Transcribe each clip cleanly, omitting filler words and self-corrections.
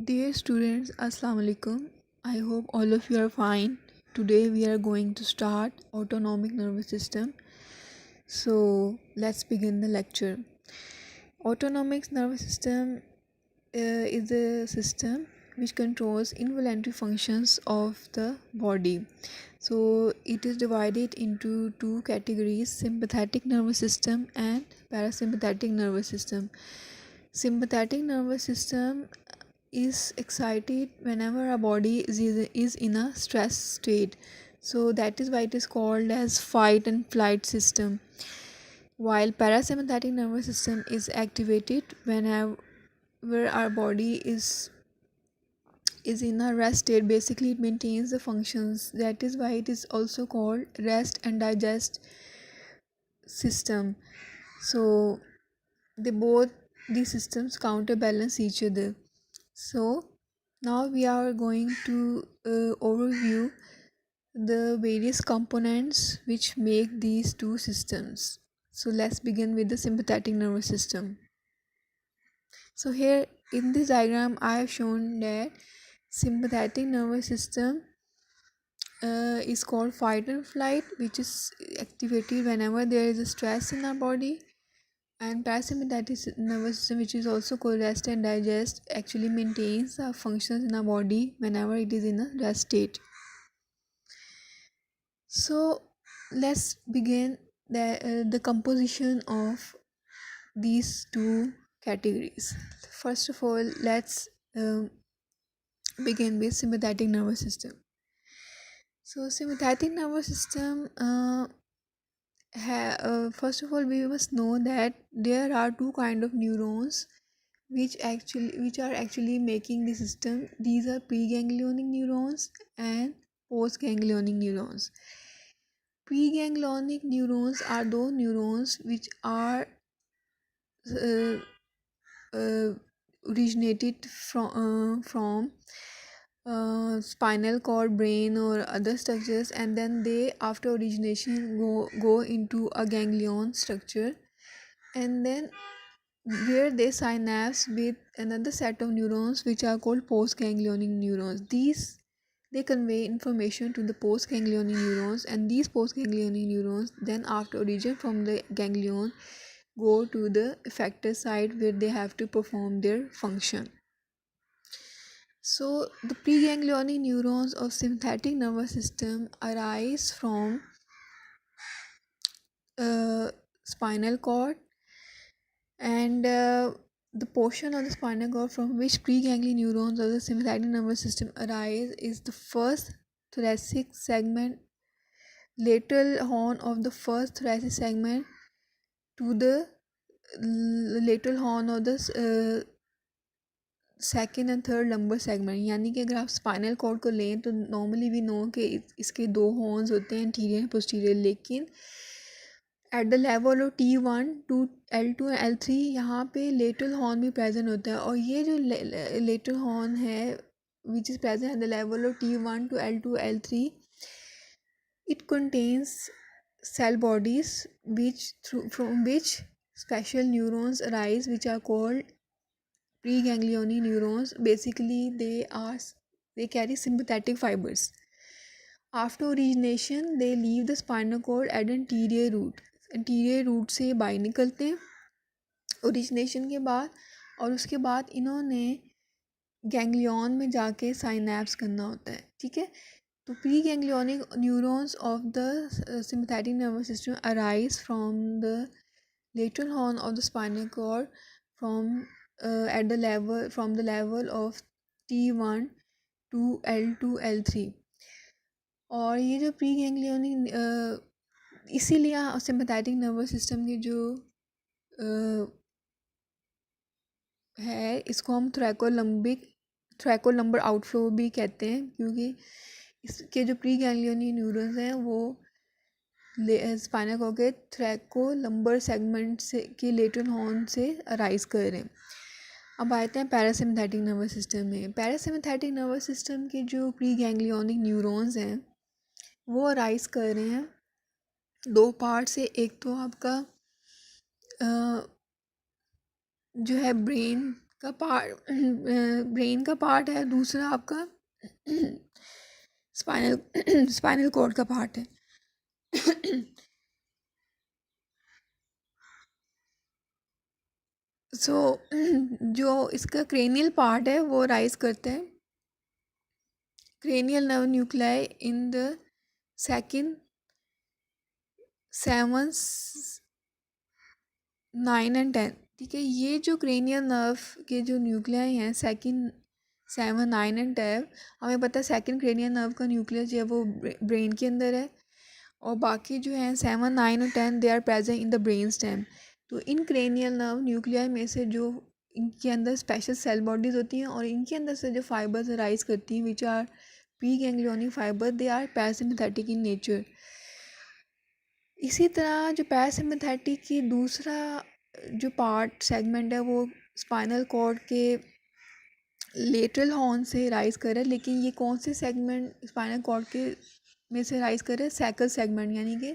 Dear students, Assalamu alaikum. I hope all of you are fine. Today we are going to start autonomic nervous system. So let's begin the lecture. Autonomic nervous system is a system which controls involuntary functions of the body. So it is divided into two categories: sympathetic nervous system and parasympathetic nervous system. Sympathetic nervous system is excited whenever our body is in a stress state, so that is why it is called as fight and flight system, while parasympathetic nervous system is activated whenever our body is in a rest state. Basically it maintains the functions, that is why it is also called rest and digest system. So they both these systems counterbalance each other. So now we are going to overview the various components which make these two systems. So let's begin with the sympathetic nervous system. So here in this diagram I have shown that sympathetic nervous system is called fight and flight, which is activated whenever there is a stress in our body, and parasympathetic nervous system, which is also called rest and digest, actually maintains our functions in our body whenever it is in a rest state. So let's begin the composition of these two categories. First of all, let's begin with sympathetic nervous system. So sympathetic nervous system, first of all we must know that there are two kind of neurons which are actually making the system. These are preganglionic neurons and postganglionic neurons. Preganglionic neurons are those neurons which are uh, uh, originated from spinal cord, brain or other structures, and then they after origination go into a ganglion structure, and then where they synapse with another set of neurons which are called postganglionic neurons. These they convey information to the postganglionic neurons, and these postganglionic neurons then after origin from the ganglion go to the effector site where they have to perform their function. So the preganglionic neurons of sympathetic nervous system arise from spinal cord, and the portion of the spinal cord from which preganglionic neurons of the sympathetic nervous system arise is the first thoracic segment, lateral horn of the first thoracic segment to the lateral horn of the second and third lumbar segment. यानी कि अगर आप spinal cord को लें तो normally we know कि इसके दो हॉर्न्स होते हैं, एंटीरियर एंड पोस्टीरियर, लेकिन at the level of T1 to L2 and L3 यहाँ पे लेटरल हॉर्न भी प्रेजेंट होता है. और ये जो लेटरल हॉर्न है which is present at the level of T1 to L2 L3, it contains cell bodies from which special neurons arise which are called preganglionic neurons. Basically they carry sympathetic fibers. After origination they leave the spinal cord at anterior root. anterior root से बाहर निकलते हैं origination के बाद, और उसके बाद इन्होंने गैंग्लियन में जाके साइनैप्स करना होता है. ठीक है, तो pre ganglionic neurons of the sympathetic nervous system arise from the lateral horn of the spinal cord from the level of T1 to L2 L3. और ये जो प्री गैंग्लियोनिक इसीलिए सिंपैथेटिक नर्वस सिस्टम की जो है इसको हम थ्रैकोलम्बर आउटफ्लो भी कहते हैं, क्योंकि इसके जो प्री गैंग्लियोनिक न्यूरॉन्स हैं वो स्पाइनल कॉर्ड के थ्रैकोलम्बर सेगमेंट से के लेटरल हॉर्न से अराइज कर रहे हैं. अब आते हैं पैरासिम्पैथेटिक नर्वस सिस्टम में. पैरासिम्पैथेटिक नर्वस सिस्टम के जो प्री गैंग्लियोनिक न्यूरॉन्स हैं वो अराइज कर रहे हैं दो पार्ट से. एक तो आपका जो है ब्रेन का पार्ट ब्रेन का पार्ट है, दूसरा आपका स्पाइनल कॉर्ड का पार्ट है। सो जो इसका क्रेनियल पार्ट है वो राइज करता है cranial nerve nuclei in the second, 7, 9 and 10। ठीक है, ये जो क्रेनियल नर्व के जो न्यूक्लियाई हैं सेकंड, 7, 9 एंड 10, हमें पता है सेकंड क्रेनियल नर्व का न्यूक्लियस जो है वो ब्रेन के अंदर है, और बाकी जो हैं 7, 9 और 10 they are present in the brain stem. तो इन क्रेनियल नर्व न्यूक्लियाई में से जो इनके अंदर स्पेशल सेल बॉडीज़ होती हैं और इनके अंदर से जो फाइबर्स राइज करती हैं which are pre ganglionic fibre, they are parasympathetic in nature. इसी तरह जो पैरासिम्पैथेटिक की दूसरा जो पार्ट सेगमेंट है वो स्पाइनल कॉर्ड के लेटरल हॉर्न से राइज कर रहा है, लेकिन ये कौन से सेगमेंट स्पाइनल कॉर्ड के में से राइज कर रहा है? सैकल सेगमेंट, यानी कि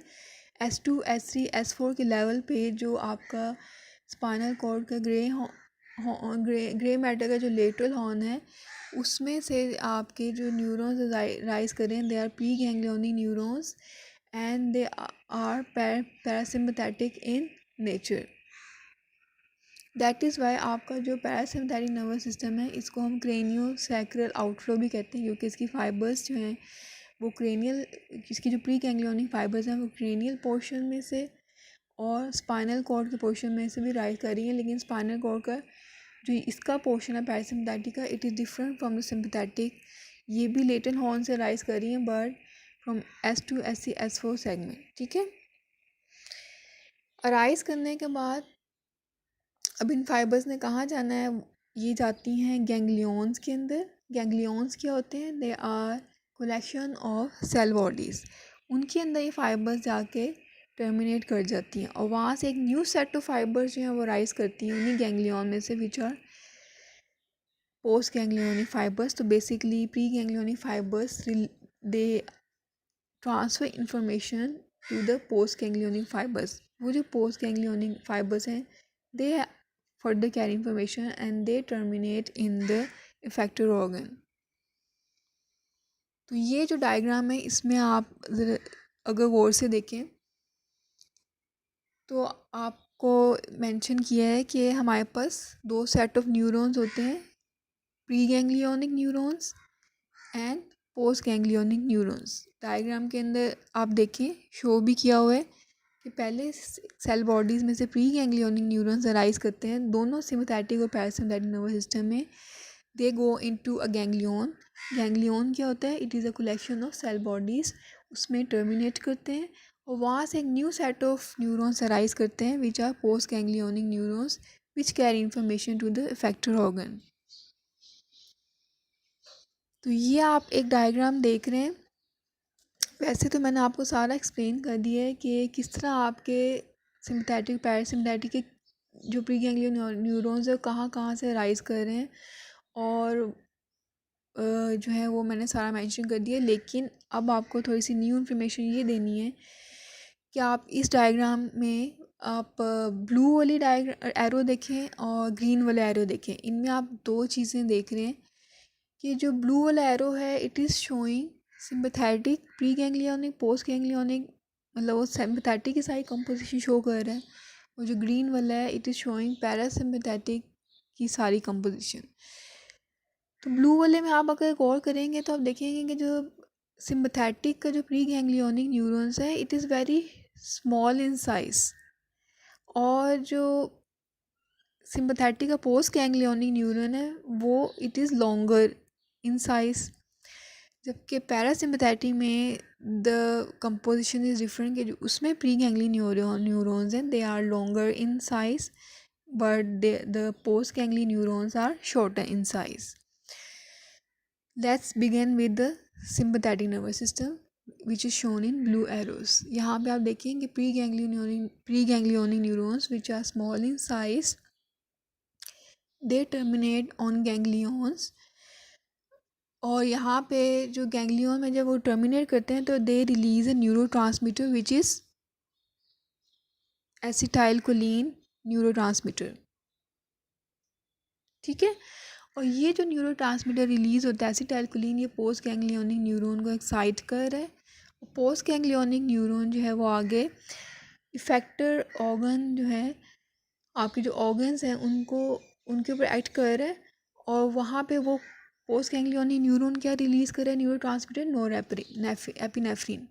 S2, S3, S4 के लेवल पे जो आपका स्पाइनल कॉर्ड का ग्रे मैटर का जो लेटरल हॉर्न है उसमें से आपके जो न्यूरॉन्स राइज कर रहे हैं, they are pre ganglionic neurons and they are parasympathetic in nature. That is why आपका जो पैरासिम्पैथेटिक नर्वस सिस्टम है इसको हम क्रेनियो सैक्रल आउटफ्लो भी कहते हैं, क्योंकि इसकी फाइबर्स जो हैं वो क्रेनियल, इसकी जो प्री गैंग्लियोनिक फाइबर्स हैं वो क्रेनियल पोर्शन में से और स्पाइनल कॉर्ड के पोर्शन में से भी राइज कर रही हैं, लेकिन स्पाइनल कॉर्ड का जो इसका पोर्शन है पैरासिम्पैथेटिक का, it is different from the sympathetic. ये भी लेटन हॉर्न से राइज कर रही हैं but from S2, S3, S4 segment. ठीक है, अराइज करने के बाद अब इन फाइबर्स ने कहाँ जाना है? ये जाती हैं गैंग्लियंस के अंदर। गैंग्लियंस क्या होते हैं? They are collection of cell bodies. उनके अंदर ये फाइबर्स जाके टर्मिनेट कर जाती हैं और वहाँ से एक न्यू सेट ऑफ फाइबर्स जो हैं वो राइज करती हैं उन्हीं गैंग्लियन में से, which are post ganglionic fibres. तो basically pre ganglionic fibres they transfer information to the post ganglionic fibres. वो जो पोस्ट गैंग्लियोनिक फाइबर्स हैं दे further carry information and they terminate in the effector organ। तो ये जो diagram है इसमें आप अगर गौर से देखें तो आपको मेंशन किया है कि हमारे पास दो सेट ऑफ न्यूरॉन्स होते हैं, pre ganglionic neurons and post ganglionic neurons. Diagram के अंदर आप देखें शो भी किया हुआ है कि पहले सेल बॉडीज़ में से प्री गैंग्लियोनिक न्यूरॉन्स अराइज करते हैं दोनों सिम्पैथेटिक और पैरासिम्पैथेटिक नर्वस सिस्टम में। They go into a ganglion. Ganglion क्या होता है? It is a collection of cell bodies, उसमें टर्मिनेट करते हैं और वहाँ से एक new set of neurons arise करते हैं which are post ganglionic neurons which carry information to the effector organ. तो ये आप एक डायग्राम देख रहे हैं। वैसे तो मैंने आपको सारा एक्सप्लेन कर दिया है कि किस तरह आपके सिम्पैथेटिक पैरासिम्पैथेटिक के जो प्री गैंग्लियन न्यूरॉन्स है कहाँ कहाँ से राइज कर रहे हैं और जो है वो मैंने सारा मेंशन कर दिया। लेकिन अब आपको थोड़ी सी न्यू इन्फॉर्मेशन ये देनी है कि आप इस डायग्राम में आप ब्लू वाली एरो देखें और ग्रीन वाला एरो देखें। इनमें आप दो चीज़ें देख रहे हैं कि जो ब्लू वाला एरो है it is showing sympathetic pre ganglionic post ganglionic, मतलब वो सिम्पैथेटिक की सारी कंपोजिशन शो कर रहा है, और जो ग्रीन वाला है इट इज़ शोइंग पैरासिम्पैथेटिक की सारी कंपोजिशन। तो ब्लू वाले में आप अगर गौर करेंगे तो आप देखेंगे कि जो सिम्पैथेटिक का जो प्री गैंग्लियोनिक न्यूरॉन्स है it is very small in size, और जो सिम्पैथेटिक का पोस्ट गैंग्लियोनिक न्यूरॉन है वो it is longer in size. जबकि पैरासिम्पैथेटिक में द कंपोजिशन इज़ डिफरेंट, कि जो उसमें प्री गैंग्लियन न्यूरॉन्स हैं they are longer in size but the post ganglion neurons are shorter in size. Let's begin with the sympathetic nervous system which is shown in blue arrows। यहाँ पे आप देखेंगे pre-ganglionic neurons which are small in size, they terminate on ganglions। और यहाँ पे जो ganglion में जब वो टर्मिनेट करते हैं तो they release a neurotransmitter which is acetylcholine neurotransmitter. ठीक है। और ये जो न्यूरो ट्रांसमीटर रिलीज़ होता है एसिटाइलकोलिन, ये पोस्ट गैंग्लियोनिक न्यूरॉन को एक्साइट कर रहा है। पोस्ट गैंग्लियोनिक न्यूरॉन जो है वो आगे इफेक्टर ऑर्गन जो है, आपके जो ऑर्गन्स हैं उनको उनके ऊपर एक्ट कर रहा है, और वहाँ पे वो पोस्ट गैंग्लियोनिक न्यूरॉन क्या रिलीज़ कर रहा है, न्यूरो ट्रांसमीटर नोरेपिनेफ्रिन।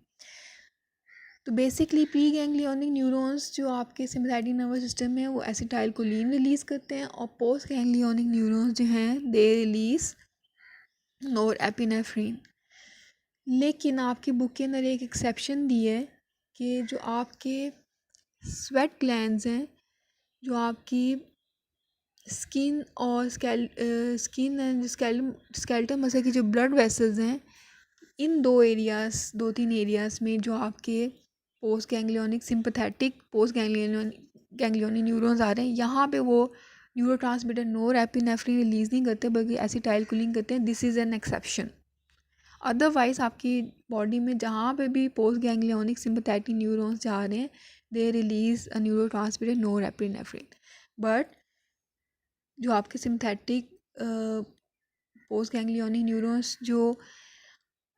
तो बेसिकली प्री गैंग्लियोनिक न्यूरॉन्स जो आपके सिम्पैथेटिक नर्वस सिस्टम में वो एसिटाइलकोलिन रिलीज़ करते हैं, और पोस्ट गैंग्लियोनिक न्यूरॉन्स जो हैं दे रिलीज़ नोरेपिनेफ्रिन। लेकिन आपकी बुक के अंदर एक एक्सेप्शन दी है कि जो आपके स्वेट ग्लैंड्स हैं, जो आपकी स्किन और स्किन एंड स्केलेटल मसल की जो ब्लड वेसल्स हैं, इन दो तीन एरियाज़ में जो आपके post ganglionic sympathetic post ganglionic neurons आ रहे हैं, यहाँ पे वो न्यूरो ट्रांसमीटर नोरेपिनेफ्रिन रिलीज़ नहीं करते बल्कि एसिटाइलकोलिन करते हैं। This is an exception. Otherwise आपकी बॉडी में जहाँ पे भी पोस्ट गैंग्लियोनिक सिंपैथेटिक न्यूरॉन्स जा रहे हैं, they release a neurotransmitter norepinephrine. But जो आपके सिंपैथेटिक पोस्ट गैंग्लियोनिक न्यूरॉन्स जो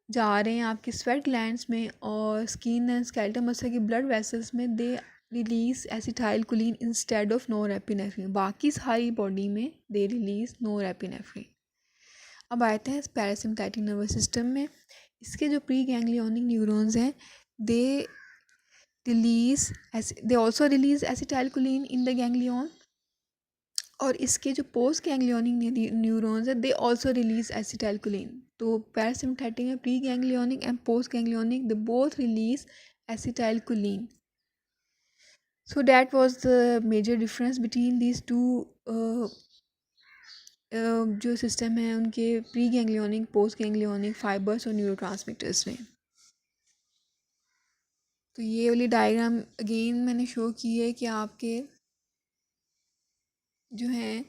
जा रहे हैं आपके स्वेट ग्लैंड्स में और स्किन एंड स्केलेटल मसल की ब्लड वेसल्स में, they release acetylcholine instead of norepinephrine. बाकी सारी बॉडी में दे रिलीज़ नोरेपिनेफ्रिन। अब आते हैं पैरासिम्पैथिक नर्वस सिस्टम में। इसके जो प्री गैंग्लियोनिक न्यूरॉन्स हैं, they also release acetylcholine in the ganglion, और इसके जो पोस्ट गैंग्लियोनिक न्यूरॉन्स हैं दे ऑल्सो रिलीज़ एसिटाइलकोलिन। तो पैरासिम्पैथिक में pre ganglionic and post ganglionic they both release acetylcholine. So that was the major difference between these two जो system है उनके pre ganglionic post ganglionic fibres और neurotransmitters में। तो ये वाली डायग्राम अगेन मैंने शो की है कि आपके जो हैं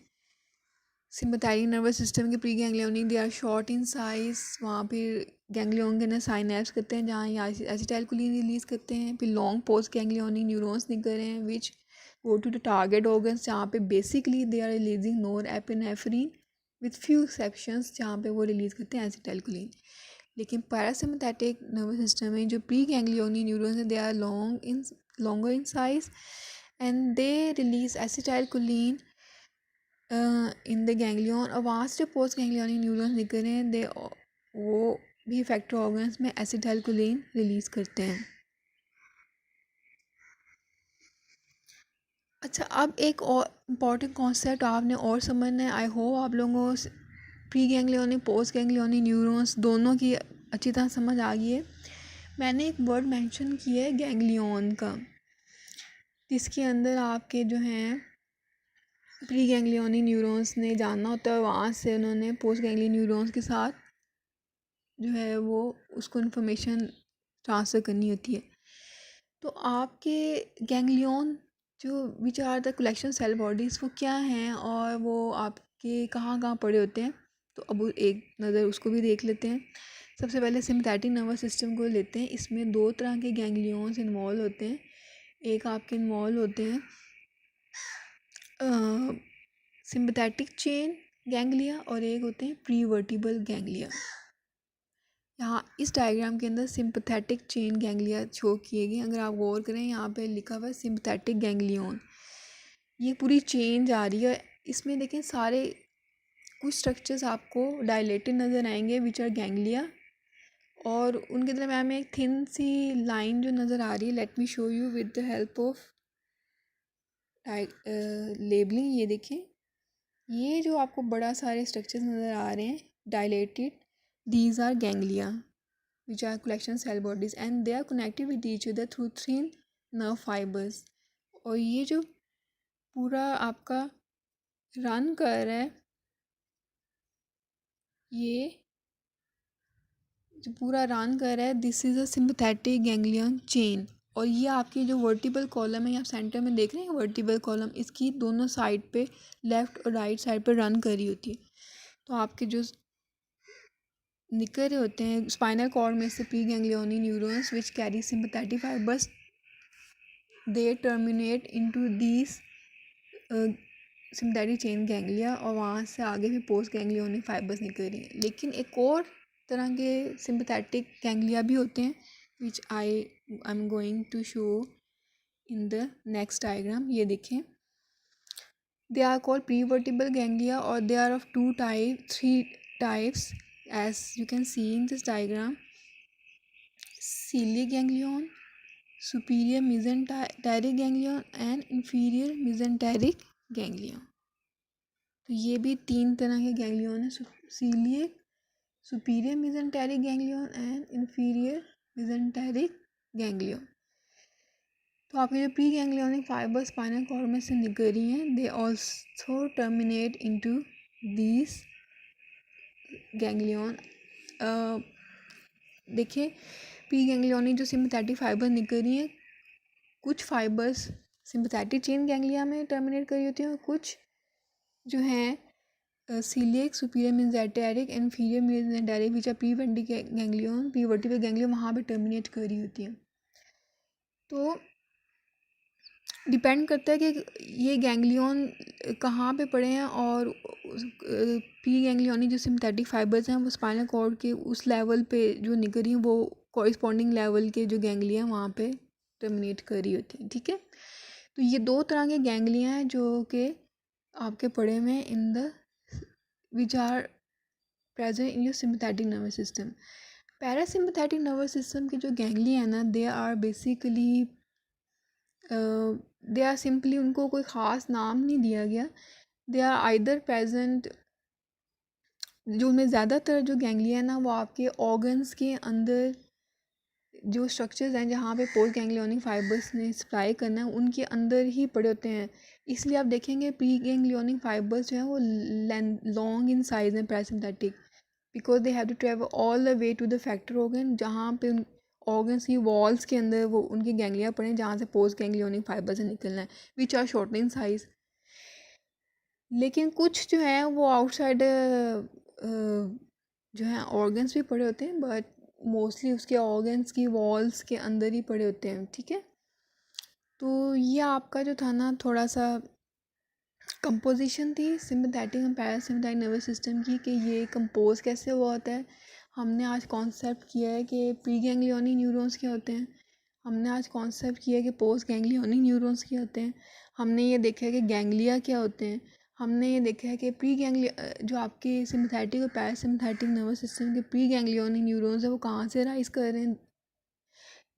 सिम्पैथेटिक नर्वस सिस्टम के pre ganglionic they are short in size, वहाँ फिर गैंग्लियन के अंदर साइनेप्स करते हैं जहाँ ये एसिटाइलकोलिन रिलीज़ करते हैं। फिर लॉन्ग पोस्ट गैंग्लियोनिक न्यूरॉन्स निकल रहे हैं which go to the target organs, जहाँ पे basically they are releasing norepinephrine with few exceptions, जहाँ पे वो रिलीज़ करते हैं एसिटाइलकोलिन। लेकिन पैरासिम्पैथिक नर्वस सिस्टम में जो प्री गैंग्लियोनिक न्यूरॉन्स हैं they are longer in size and they release acetylcholine in the ganglion, और वहाँ से जो पोस्ट गैंग्लियोनिक न्यूरॉन्स निकल रहे हैं दे वो भी इफेक्टर ऑर्गन्स में एसिटाइलकोलिन रिलीज़ करते हैं। अच्छा, अब एक और इम्पॉर्टेंट कॉन्सेप्ट आपने और समझना है। आई होप आप लोगों को pre ganglionic post ganglionic neurons दोनों की अच्छी तरह समझ आ गई है। मैंने एक वर्ड मेंशन किया है गैंग्लियन का, जिसके अंदर आपके जो हैं प्री गैंग्लियोनिक न्यूरॉन्स ने जानना होता है, वहाँ से उन्होंने पोस्ट गैंग्लियन न्यूरॉन्स के साथ जो है वो उसको इन्फॉर्मेशन ट्रांसफ़र करनी होती है। तो आपके गैंग्लियन जो which are the collection cell bodies वो क्या हैं और वो आपके कहाँ कहाँ पड़े होते हैं, तो अब एक नज़र उसको भी देख लेते हैं। सबसे पहले सिम्पैथेटिक नर्वस सिस्टम को लेते हैं। इसमें दो तरह के गैंग्लियंस इन्वॉल्व होते हैं। एक आपके इन्वॉल्व होते हैं सिम्पैथेटिक चेन गैंग्लिया और एक होते हैं प्रीवर्टिबल गैंग्लिया। यहाँ इस डायग्राम के अंदर सिम्पैथेटिक चेन गैंग्लिया शो किए गए। अगर आप गौर करें यहाँ पे लिखा हुआ है सिम्पैथेटिक गैंग्लियन, ये पूरी चेन जा रही है। इसमें देखें सारे कुछ स्ट्रक्चर्स आपको डायलेटेड नज़र आएंगे विच आर गैंग्लिया, और उनके दरम्यान में एक थिन सी लाइन जो नज़र आ रही है, let me show you with the help of labelling. ये देखें, ये जो आपको बड़ा सारे स्ट्रक्चर्स नज़र आ रहे हैं dilated, these are ganglia which are collection cell bodies and they are connected with each other through thin nerve fibres. और ये जो पूरा आपका रन कर रहा है, ये जो पूरा रन कर रहा है, this is a sympathetic ganglion chain. और ये आपकी जो वर्टिबल कॉलम है, आप सेंटर में देख रहे हैं वर्टिबल कॉलम, इसकी दोनों साइड पे लेफ़्ट और राइट साइड पे रन कर रही होती है। तो आपके जो निकल रहे होते हैं स्पाइनल कॉर्ड में से pre ganglionic neurons which carry sympathetic fibres, they terminate into these sympathetic chain ganglia और वहाँ से आगे भी पोस्ट गैंग्लियोनिक फाइबर्स निकल रही हैं। लेकिन एक और तरह के सिम्पथेटिक गैंग्लिया भी होते हैं which I am going to show in the next diagram. ये देखें, they are called prevertebral ganglia or they are of three types as you can see in this diagram: celiac ganglion, superior mesenteric ganglion and inferior mesenteric ganglion। तो ये भी 3 तरह के ganglion है, coeliac, superior mesenteric ganglion and inferior mesenteric ganglion. तो आपके जो pre ganglionic fibre spinal cord में से निकल रही हैं, they also terminate into these ganglion. देखिए, प्री गैंग्लियोनिक जो सिम्पथेटिक फाइबर निकल रही हैं, कुछ फाइबर्स सिम्पथेटिक चेन गैंग्लिया में टर्मिनेट कर रही होती हैं और कुछ जो हैं coeliac, superior mesenteric, inferior mesenteric which are prevertebral ganglion वहाँ पे टर्मिनेट कर रही होती हैं। तो डिपेंड करता है कि ये गैंग्लियन कहाँ पे पड़े हैं और प्री गैंग्लियोनिक जो सिम्पथेटिक फाइबर्स हैं वो स्पाइनल कॉर्ड के उस लेवल पे जो निकल रही हैं वो कॉरिस्पॉन्डिंग लेवल के जो गैंग्लिया हैं वहाँ पे टर्मिनेट कर रही होती हैं। ठीक है, तो ये 2 तरह के गैंग्लिया हैं जो कि आपके पड़े हुए हैं in the which are present in your sympathetic nervous system. Parasympathetic nervous system के जो गैंग्लिया हैं ना, they are basically they are simply, उनको कोई ख़ास नाम नहीं दिया गया, दे आर आइदर प्रेजेंट, जो उनमें ज़्यादातर जो गैंग्लिया है ना वो आपके ऑर्गन्स के अंदर जो स्ट्रक्चर्स हैं जहाँ पे पोस्ट गैंग्लियोनिक फाइबर्स ने सप्लाई करना है उनके अंदर ही पड़े होते हैं। इसलिए आप देखेंगे प्री गैंग्लियोनिक फाइबर्स जो हैं वो लॉन्ग इन साइज हैं parasympathetic, because they have to travel all the way to the effector organ जहाँ पे उन ऑर्गन्स की वॉल्स के अंदर वो उनके गैंग्लिया पड़े हैं जहाँ से पोस्ट गैंग्लियोनिक फाइबर से निकलना है, which are short in size. लेकिन कुछ जो है वो आउटसाइड जो है ऑर्गन्स भी पड़े होते हैं, बट मोस्टली उसके ऑर्गन्स की वॉल्स के अंदर ही पड़े होते हैं। ठीक है, तो ये आपका जो था ना थोड़ा सा कंपोजिशन थी सिम्पथेटिक और पैरासिम्पथेटिक नर्वस सिस्टम की कि ये कंपोज कैसे हुआ होता है। हमने आज कॉन्सेप्ट किया है कि प्री गैंग्लियोनिक न्यूरॉन्स क्या होते हैं, हमने आज कॉन्सेप्ट किया है कि पोस्ट गैंग्लियोनिक न्यूरॉन्स क्या होते हैं, हमने ये देखा है कि गैंग्लिया क्या होते हैं, हमने ये देखा है कि प्री गैंग्लिया जो आपके सिम्पथेटिक और पैरासिम्पथेटिक नर्वस सिस्टम के प्री गैंग्लियोनिक न्यूरॉन्स है वो कहाँ से राइज कर रहे हैं।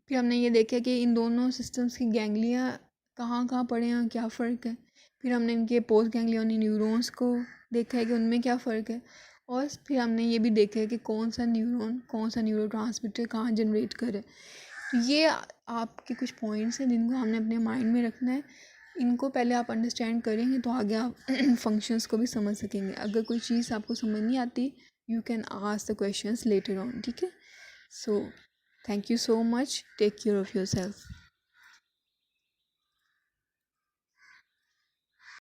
फिर हमने ये देखा कि इन दोनों सिस्टम्स की गैंग्लिया कहाँ कहाँ पड़े हैं, क्या फ़र्क है। फिर हमने इनके पोस्ट गैंग्लियोनिक न्यूरॉन्स को देखा है कि उनमें क्या फ़र्क है, और फिर हमने ये भी देखा है कि कौन सा न्यूरॉन कौन सा न्यूरोट्रांसमीटर कहाँ जनरेट करे। तो ये आपके कुछ पॉइंट्स हैं जिनको हमने अपने माइंड में रखना है। इनको पहले आप अंडरस्टैंड करेंगे तो आगे आप फंक्शंस को भी समझ सकेंगे। अगर कोई चीज़ आपको समझ नहीं आती, you can ask the questions later on. ठीक है, सो thank you so much. Take care of yourself.